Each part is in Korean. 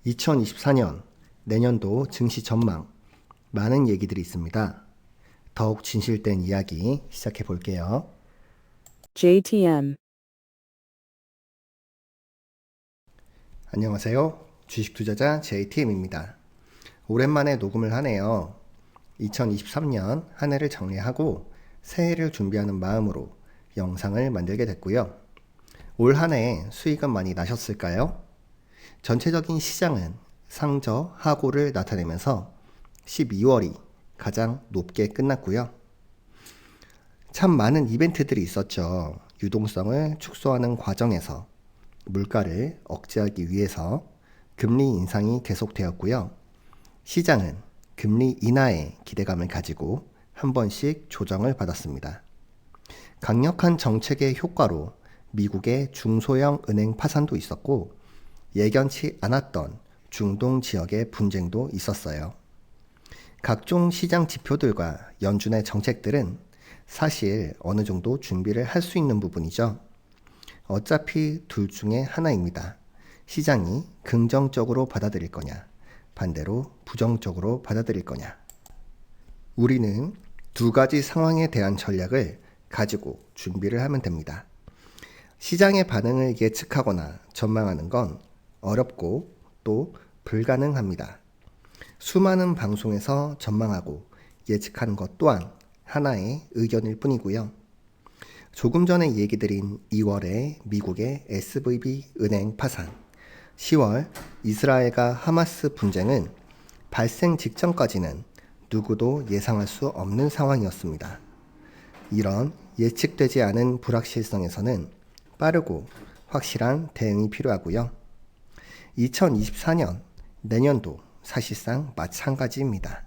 2024년 내년도 증시 전망 많은 얘기들이 있습니다. 더욱 진실된 이야기 시작해 볼게요. JTM 안녕하세요. 주식 투자자 JTM입니다. 오랜만에 녹음을 하네요. 2023년 한 해를 정리하고 새해를 준비하는 마음으로 영상을 만들게 됐고요. 올 한 해 수익은 많이 나셨을까요? 전체적인 시장은 상저 하고를 나타내면서 12월이 가장 높게 끝났고요. 참 많은 이벤트들이 있었죠. 유동성을 축소하는 과정에서 물가를 억제하기 위해서 금리 인상이 계속되었고요. 시장은 금리 인하에 기대감을 가지고 한 번씩 조정을 받았습니다. 강력한 정책의 효과로 미국의 중소형 은행 파산도 있었고 예견치 않았던 중동 지역의 분쟁도 있었어요. 각종 시장 지표들과 연준의 정책들은 사실 어느 정도 준비를 할 수 있는 부분이죠. 어차피 둘 중에 하나입니다. 시장이 긍정적으로 받아들일 거냐, 반대로 부정적으로 받아들일 거냐. 우리는 두 가지 상황에 대한 전략을 가지고 준비를 하면 됩니다. 시장의 반응을 예측하거나 전망하는 건 어렵고 또 불가능합니다. 수많은 방송에서 전망하고 예측하는 것 또한 하나의 의견일 뿐이고요. 조금 전에 얘기 드린 2월에 미국의 SVB 은행 파산, 10월 이스라엘과 하마스 분쟁은 발생 직전까지는 누구도 예상할 수 없는 상황이었습니다. 이런 예측되지 않은 불확실성에서는 빠르고 확실한 대응이 필요하고요. 2024년 내년도 사실상 마찬가지입니다.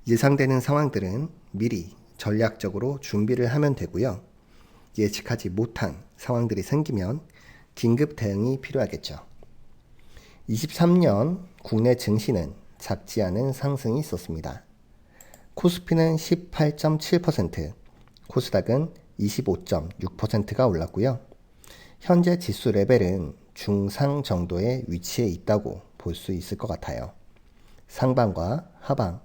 예상되는 상황들은 미리 전략적으로 준비를 하면 되고요. 예측하지 못한 상황들이 생기면 긴급 대응이 필요하겠죠. 23년 국내 증시는 작지 않은 상승이 있었습니다. 코스피는 18.7%, 코스닥은 25.6%가 올랐고요. 현재 지수 레벨은 중상 정도의 위치에 있다고 볼 수 있을 것 같아요. 상방과 하방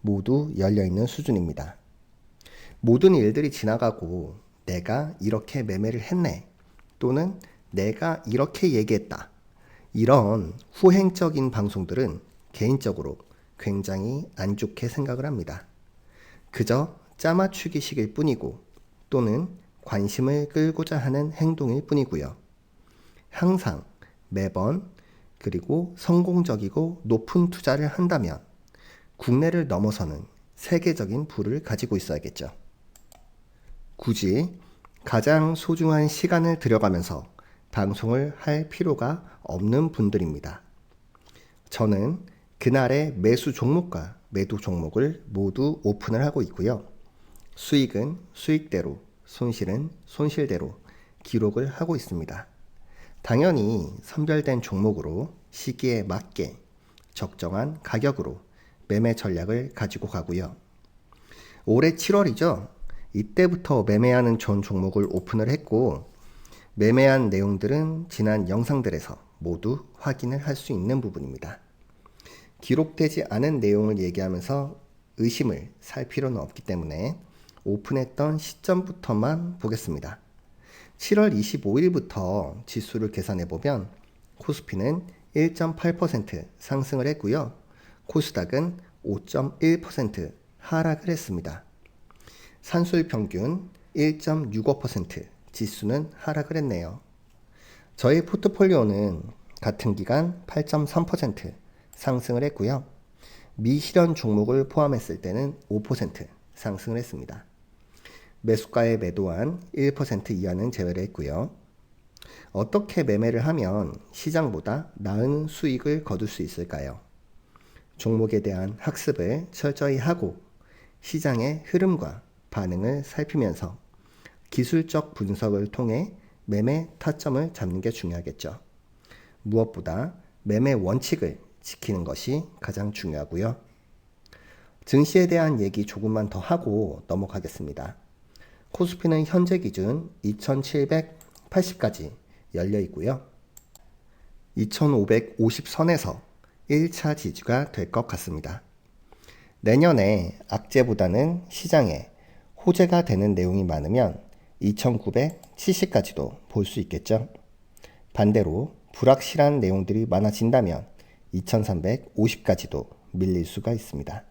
모두 열려있는 수준입니다. 모든 일들이 지나가고 내가 이렇게 매매를 했네 또는 내가 이렇게 얘기했다 이런 후행적인 방송들은 개인적으로 굉장히 안 좋게 생각을 합니다. 그저 짜맞추기식일 뿐이고 또는 관심을 끌고자 하는 행동일 뿐이고요. 항상 매번 그리고 성공적이고 높은 투자를 한다면 국내를 넘어서는 세계적인 부를 가지고 있어야겠죠. 굳이 가장 소중한 시간을 들여가면서 방송을 할 필요가 없는 분들입니다. 저는 그날의 매수 종목과 매도 종목을 모두 오픈을 하고 있고요. 수익은 수익대로, 손실은 손실대로 기록을 하고 있습니다. 당연히 선별된 종목으로 시기에 맞게 적정한 가격으로 매매 전략을 가지고 가고요. 올해 7월이죠. 이때부터 매매하는 전 종목을 오픈을 했고 매매한 내용들은 지난 영상들에서 모두 확인을 할 수 있는 부분입니다. 기록되지 않은 내용을 얘기하면서 의심을 살 필요는 없기 때문에 오픈했던 시점부터만 보겠습니다. 7월 25일부터 지수를 계산해보면 코스피는 1.8% 상승을 했고요. 코스닥은 5.1% 하락을 했습니다. 산술평균 1.65% 지수는 하락을 했네요. 저희 포트폴리오는 같은 기간 8.3% 상승을 했고요. 미실현 종목을 포함했을 때는 5% 상승을 했습니다. 매수가에 매도한 1% 이하는 제외를 했고요. 어떻게 매매를 하면 시장보다 나은 수익을 거둘 수 있을까요? 종목에 대한 학습을 철저히 하고 시장의 흐름과 반응을 살피면서 기술적 분석을 통해 매매 타점을 잡는 게 중요하겠죠. 무엇보다 매매 원칙을 지키는 것이 가장 중요하고요. 증시에 대한 얘기 조금만 더 하고 넘어가겠습니다. 코스피는 현재 기준 2780까지 열려 있고요. 2550선에서 1차 지지가 될 것 같습니다. 내년에 악재보다는 시장에 호재가 되는 내용이 많으면 2970까지도 볼 수 있겠죠. 반대로 불확실한 내용들이 많아진다면 2350까지도 밀릴 수가 있습니다.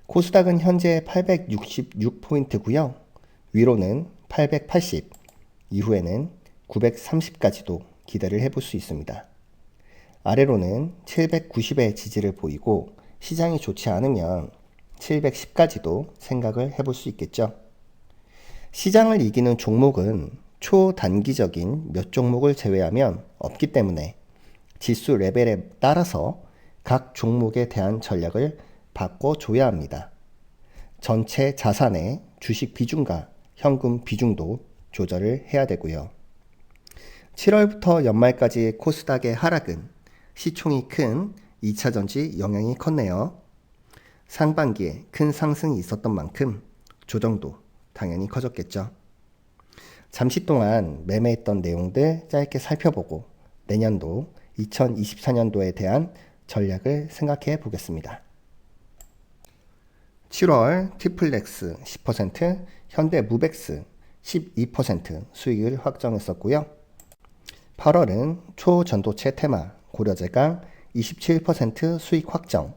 코스닥은 현재 866포인트고요. 위로는 880, 이후에는 930까지도 기대를 해볼 수 있습니다. 아래로는 790의 지지를 보이고 시장이 좋지 않으면 710까지도 생각을 해볼 수 있겠죠. 시장을 이기는 종목은 초단기적인 몇 종목을 제외하면 없기 때문에 지수 레벨에 따라서 각 종목에 대한 전략을 바꿔줘야 합니다. 전체 자산의 주식 비중과 현금 비중도 조절을 해야 되고요. 7월부터 연말까지 코스닥의 하락은 시총이 큰 2차전지 영향이 컸네요. 상반기에 큰 상승이 있었던 만큼 조정도 당연히 커졌겠죠. 잠시 동안 매매했던 내용들 짧게 살펴보고 내년도 2024년도에 대한 전략을 생각해 보겠습니다. 7월 티플렉스 10%, 현대무벡스 12% 수익을 확정했었고요. 8월은 초전도체 테마 고려제강 27% 수익 확정,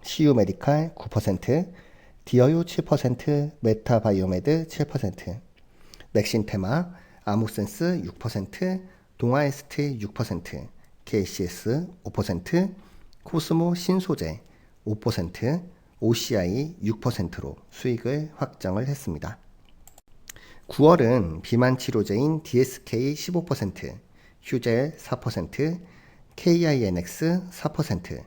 CU메디칼 9%, 디어유 7%, 메타바이오메드 7%, 맥신 테마, 아무센스 6%, 동아에스트 6%, KCS 5%, 코스모 신소재 5%, OCI 6%로 수익을 확정을 했습니다. 9월은 비만 치료제인 DSK 15%, 휴젤 4%, KINX 4%,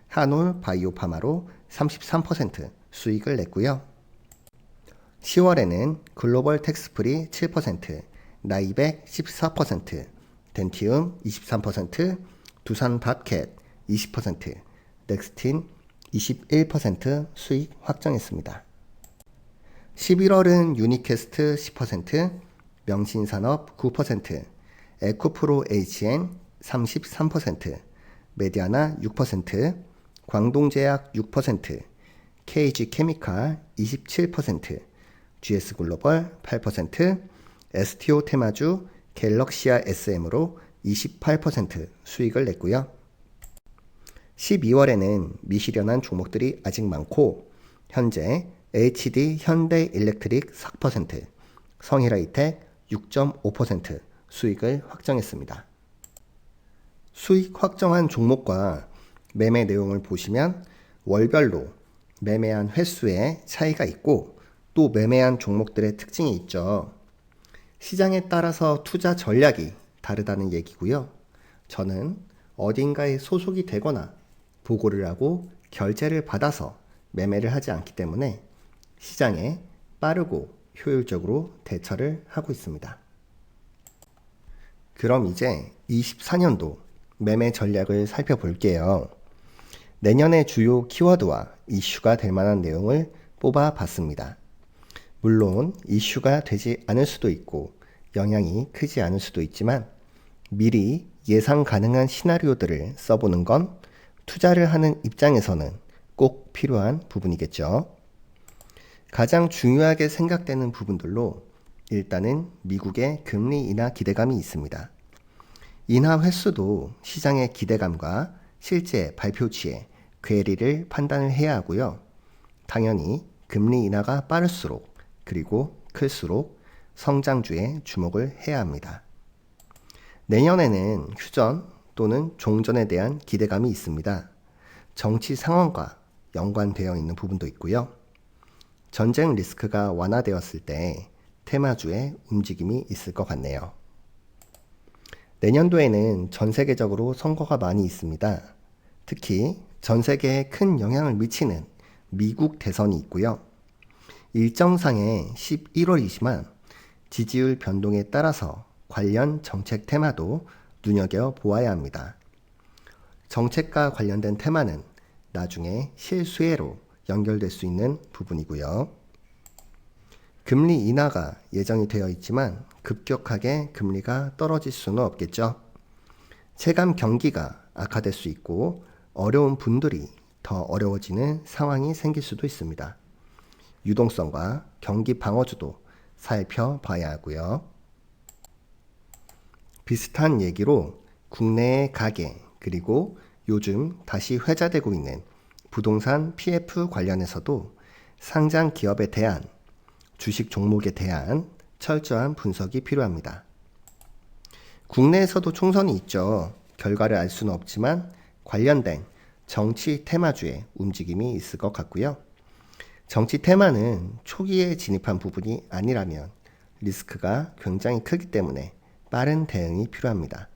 한올 바이오파마로 33% 수익을 냈고요. 10월에는 글로벌 텍스프리 7%, 나이백 14%, 덴티움 23%, 두산 밥캣 20%, 넥스틴 21% 수익 확정했습니다. 11월은 유니캐스트 10%, 명신산업 9%, 에코프로 HN 33%, 메디아나 6%, 광동제약 6%, KG케미칼 27%, GS글로벌 8%, STO 테마주 갤럭시아 SM으로 28% 수익을 냈고요. 12월에는 미실현한 종목들이 아직 많고 현재 HD 현대일렉트릭 4%, 성일하이텍 6.5% 수익을 확정했습니다. 수익 확정한 종목과 매매 내용을 보시면 월별로 매매한 횟수에 차이가 있고 또 매매한 종목들의 특징이 있죠. 시장에 따라서 투자 전략이 다르다는 얘기고요. 저는 어딘가에 소속이 되거나 보고를 하고 결제를 받아서 매매를 하지 않기 때문에 시장에 빠르고 효율적으로 대처를 하고 있습니다. 그럼 이제 24년도 매매 전략을 살펴볼게요. 내년의 주요 키워드와 이슈가 될 만한 내용을 뽑아봤습니다. 물론 이슈가 되지 않을 수도 있고 영향이 크지 않을 수도 있지만 미리 예상 가능한 시나리오들을 써보는 건 투자를 하는 입장에서는 꼭 필요한 부분이겠죠. 가장 중요하게 생각되는 부분들로 일단은 미국의 금리 인하 기대감이 있습니다. 인하 횟수도 시장의 기대감과 실제 발표치의 괴리를 판단을 해야 하고요. 당연히 금리 인하가 빠를수록 그리고 클수록 성장주에 주목을 해야 합니다. 내년에는 휴전 또는 종전에 대한 기대감이 있습니다. 정치 상황과 연관되어 있는 부분도 있고요. 전쟁 리스크가 완화되었을 때 테마주의 움직임이 있을 것 같네요. 내년도에는 전 세계적으로 선거가 많이 있습니다. 특히 전 세계에 큰 영향을 미치는 미국 대선이 있고요. 일정상의 11월이지만 지지율 변동에 따라서 관련 정책 테마도 눈여겨보아야 합니다. 정책과 관련된 테마는 나중에 실수혜로 연결될 수 있는 부분이고요. 금리 인하가 예정이 되어 있지만 급격하게 금리가 떨어질 수는 없겠죠. 체감 경기가 악화될 수 있고 어려운 분들이 더 어려워지는 상황이 생길 수도 있습니다. 유동성과 경기 방어주도 살펴봐야 하고요. 비슷한 얘기로 국내의 가계 그리고 요즘 다시 회자되고 있는 부동산 PF 관련해서도 상장 기업에 대한 주식 종목에 대한 철저한 분석이 필요합니다. 국내에서도 총선이 있죠. 결과를 알 수는 없지만 관련된 정치 테마주의 움직임이 있을 것 같고요. 정치 테마는 초기에 진입한 부분이 아니라면 리스크가 굉장히 크기 때문에 빠른 대응이 필요합니다.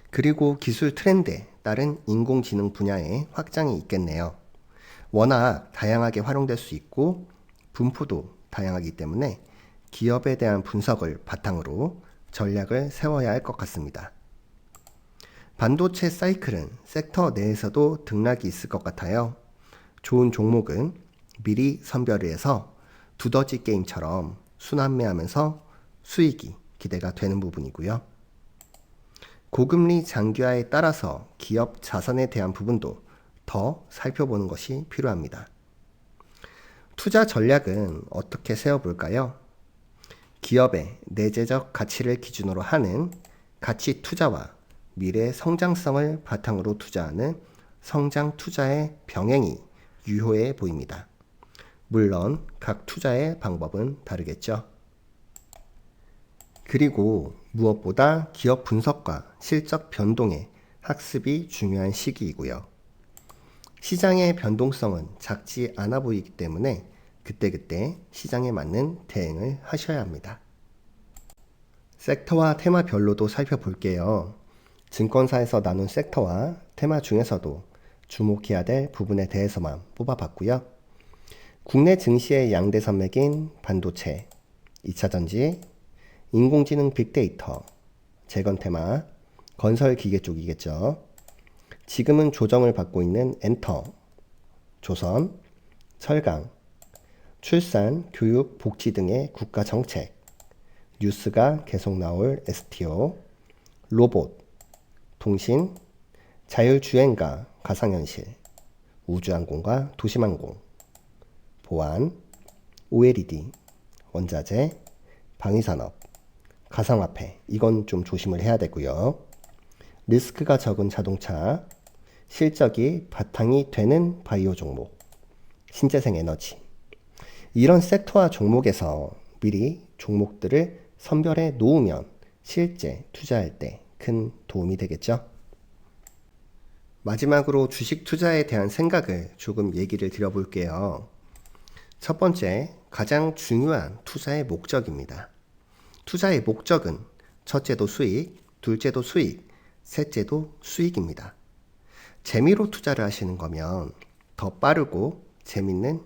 그리고 기술 트렌드에 따른 인공지능 분야의 확장이 있겠네요. 워낙 다양하게 활용될 수 있고 분포도 다양하기 때문에 기업에 대한 분석을 바탕으로 전략을 세워야 할 것 같습니다. 반도체 사이클은 섹터 내에서도 등락이 있을 것 같아요. 좋은 종목은 미리 선별을 해서 두더지 게임처럼 순환매하면서 수익이 기대가 되는 부분이고요. 고금리 장기화에 따라서 기업 자산에 대한 부분도 더 살펴보는 것이 필요합니다. 투자 전략은 어떻게 세워볼까요? 기업의 내재적 가치를 기준으로 하는 가치 투자와 미래 성장성을 바탕으로 투자하는 성장 투자의 병행이 유효해 보입니다. 물론 각 투자의 방법은 다르겠죠. 그리고 무엇보다 기업 분석과 실적 변동의 학습이 중요한 시기이고요. 시장의 변동성은 작지 않아 보이기 때문에 그때그때 시장에 맞는 대응을 하셔야 합니다. 섹터와 테마별로도 살펴볼게요. 증권사에서 나눈 섹터와 테마 중에서도 주목해야 될 부분에 대해서만 뽑아봤고요. 국내 증시의 양대 산맥인 반도체, 2차전지, 인공지능 빅데이터, 재건 테마, 건설 기계 쪽이겠죠. 지금은 조정을 받고 있는 엔터, 조선, 철강, 출산, 교육, 복지 등의 국가 정책, 뉴스가 계속 나올 STO, 로봇, 통신, 자율주행과 가상현실, 우주항공과 도심항공, 보안, OLED, 원자재, 방위산업, 가상화폐, 이건 좀 조심을 해야 되고요. 리스크가 적은 자동차, 실적이 바탕이 되는 바이오 종목, 신재생 에너지. 이런 섹터와 종목에서 미리 종목들을 선별해 놓으면 실제 투자할 때 큰 도움이 되겠죠. 마지막으로 주식 투자에 대한 생각을 조금 얘기를 드려볼게요. 첫 번째, 가장 중요한 투자의 목적입니다. 투자의 목적은 첫째도 수익, 둘째도 수익, 셋째도 수익입니다. 재미로 투자를 하시는 거면 더 빠르고 재밌는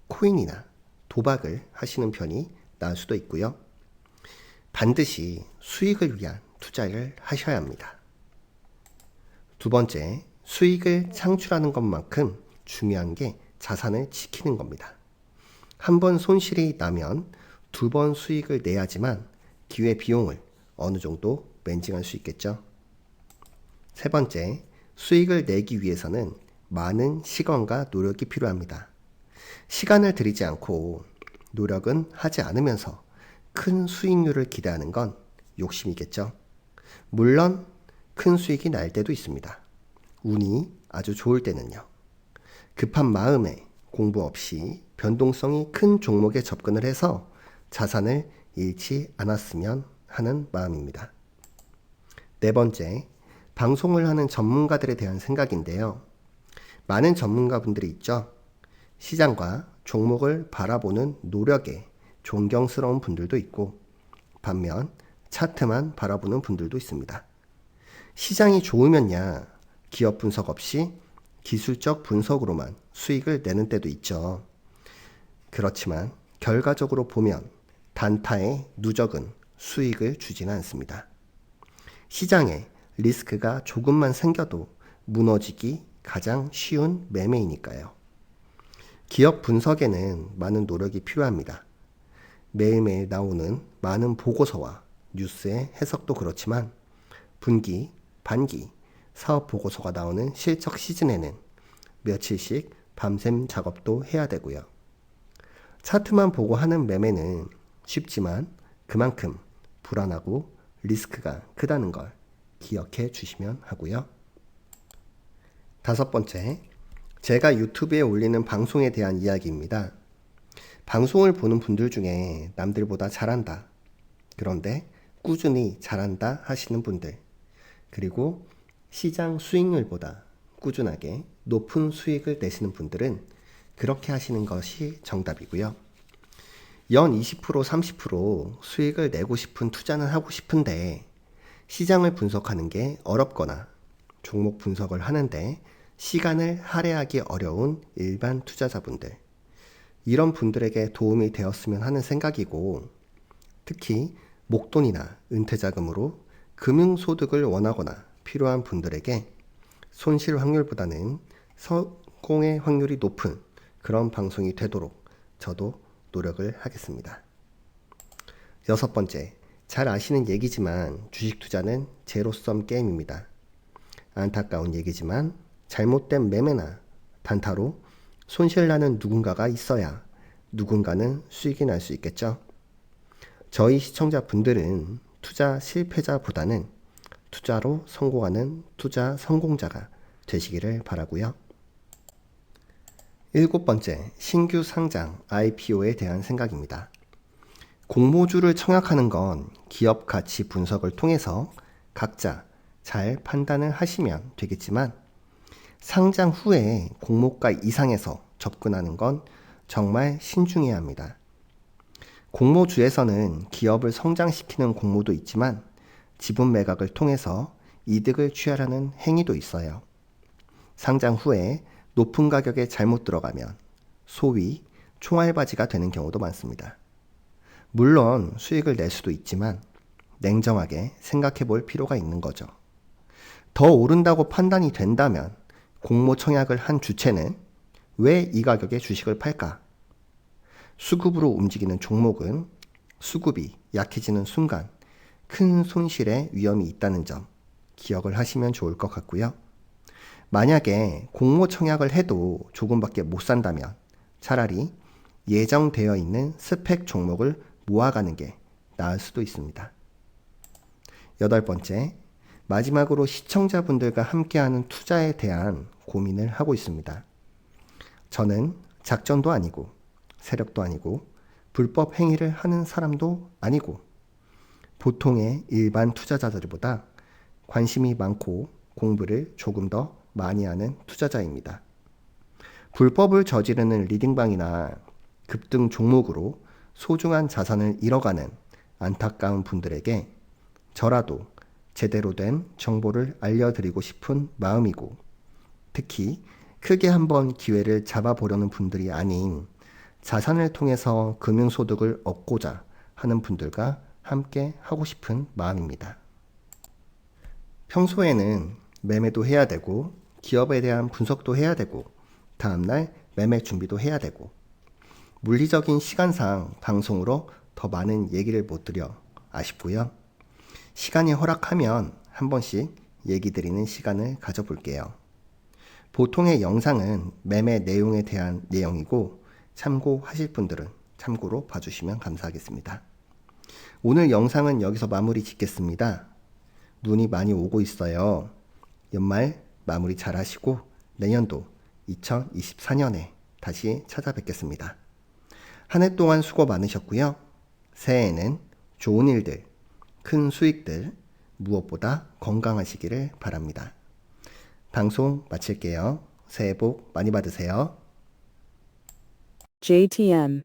코인이나 도박을 하시는 편이 나을 수도 있고요. 반드시 수익을 위한 투자를 하셔야 합니다. 두 번째, 수익을 창출하는 것만큼 중요한 게 자산을 지키는 겁니다. 한 번 손실이 나면 두 번 수익을 내야지만 기회 비용을 어느 정도 매칭할 수 있겠죠. 세 번째, 수익을 내기 위해서는 많은 시간과 노력이 필요합니다. 시간을 들이지 않고 노력은 하지 않으면서 큰 수익률을 기대하는 건 욕심이겠죠. 물론 큰 수익이 날 때도 있습니다. 운이 아주 좋을 때는요. 급한 마음에 공부 없이 변동성이 큰 종목에 접근을 해서 자산을 잃지 않았으면 하는 마음입니다. 네 번째, 방송을 하는 전문가들에 대한 생각인데요. 많은 전문가분들이 있죠. 시장과 종목을 바라보는 노력에 존경스러운 분들도 있고 반면 차트만 바라보는 분들도 있습니다. 시장이 좋으면야 기업 분석 없이 기술적 분석으로만 수익을 내는 때도 있죠. 그렇지만 결과적으로 보면 단타의 누적은 수익을 주지는 않습니다. 시장에 리스크가 조금만 생겨도 무너지기 가장 쉬운 매매이니까요. 기업 분석에는 많은 노력이 필요합니다. 매일매일 나오는 많은 보고서와 뉴스의 해석도 그렇지만 분기, 반기, 사업 보고서가 나오는 실적 시즌에는 며칠씩 밤샘 작업도 해야 되고요. 차트만 보고 하는 매매는 쉽지만 그만큼 불안하고 리스크가 크다는 걸 기억해 주시면 하고요. 다섯 번째, 제가 유튜브에 올리는 방송에 대한 이야기입니다. 방송을 보는 분들 중에 남들보다 잘한다, 그런데 꾸준히 잘한다 하시는 분들, 그리고 시장 수익률보다 꾸준하게 높은 수익을 내시는 분들은 그렇게 하시는 것이 정답이고요. 연 20%, 30% 수익을 내고 싶은 투자는 하고 싶은데 시장을 분석하는 게 어렵거나 종목 분석을 하는데 시간을 할애하기 어려운 일반 투자자분들, 이런 분들에게 도움이 되었으면 하는 생각이고, 특히 목돈이나 은퇴자금으로 금융소득을 원하거나 필요한 분들에게 손실 확률보다는 성공의 확률이 높은 그런 방송이 되도록 저도 노력을 하겠습니다. 여섯 번째, 잘 아시는 얘기지만 주식 투자는 제로섬 게임입니다. 안타까운 얘기지만 잘못된 매매나 단타로 손실나는 누군가가 있어야 누군가는 수익이 날 수 있겠죠. 저희 시청자분들은 투자 실패자보다는 투자로 성공하는 투자 성공자가 되시기를 바라고요. 일곱 번째, 신규 상장 IPO에 대한 생각입니다. 공모주를 청약하는 건 기업 가치 분석을 통해서 각자 잘 판단을 하시면 되겠지만 상장 후에 공모가 이상에서 접근하는 건 정말 신중해야 합니다. 공모주에서는 기업을 성장시키는 공모도 있지만 지분 매각을 통해서 이득을 취하려는 행위도 있어요. 상장 후에 높은 가격에 잘못 들어가면 소위 총알바지가 되는 경우도 많습니다. 물론 수익을 낼 수도 있지만 냉정하게 생각해 볼 필요가 있는 거죠. 더 오른다고 판단이 된다면 공모 청약을 한 주체는 왜 이 가격에 주식을 팔까? 수급으로 움직이는 종목은 수급이 약해지는 순간 큰 손실의 위험이 있다는 점 기억을 하시면 좋을 것 같고요. 만약에 공모 청약을 해도 조금밖에 못 산다면 차라리 예정되어 있는 스펙 종목을 모아가는 게 나을 수도 있습니다. 여덟 번째, 마지막으로 시청자분들과 함께하는 투자에 대한 고민을 하고 있습니다. 저는 작전도 아니고 세력도 아니고 불법 행위를 하는 사람도 아니고 보통의 일반 투자자들보다 관심이 많고 공부를 조금 더 많이 하는 투자자입니다. 불법을 저지르는 리딩방이나 급등 종목으로 소중한 자산을 잃어가는 안타까운 분들에게 저라도 제대로 된 정보를 알려드리고 싶은 마음이고, 특히 크게 한번 기회를 잡아보려는 분들이 아닌 자산을 통해서 금융소득을 얻고자 하는 분들과 함께 하고 싶은 마음입니다. 평소에는 매매도 해야 되고 기업에 대한 분석도 해야 되고 다음날 매매 준비도 해야 되고 물리적인 시간상 방송으로 더 많은 얘기를 못 드려 아쉽고요. 시간이 허락하면 한 번씩 얘기 드리는 시간을 가져볼게요. 보통의 영상은 매매 내용에 대한 내용이고 참고하실 분들은 참고로 봐주시면 감사하겠습니다. 오늘 영상은 여기서 마무리 짓겠습니다. 눈이 많이 오고 있어요. 연말 마무리 잘 하시고 내년도 2024년에 다시 찾아뵙겠습니다. 한 해 동안 수고 많으셨고요. 새해에는 좋은 일들, 큰 수익들, 무엇보다 건강하시기를 바랍니다. 방송 마칠게요. 새해 복 많이 받으세요. JTM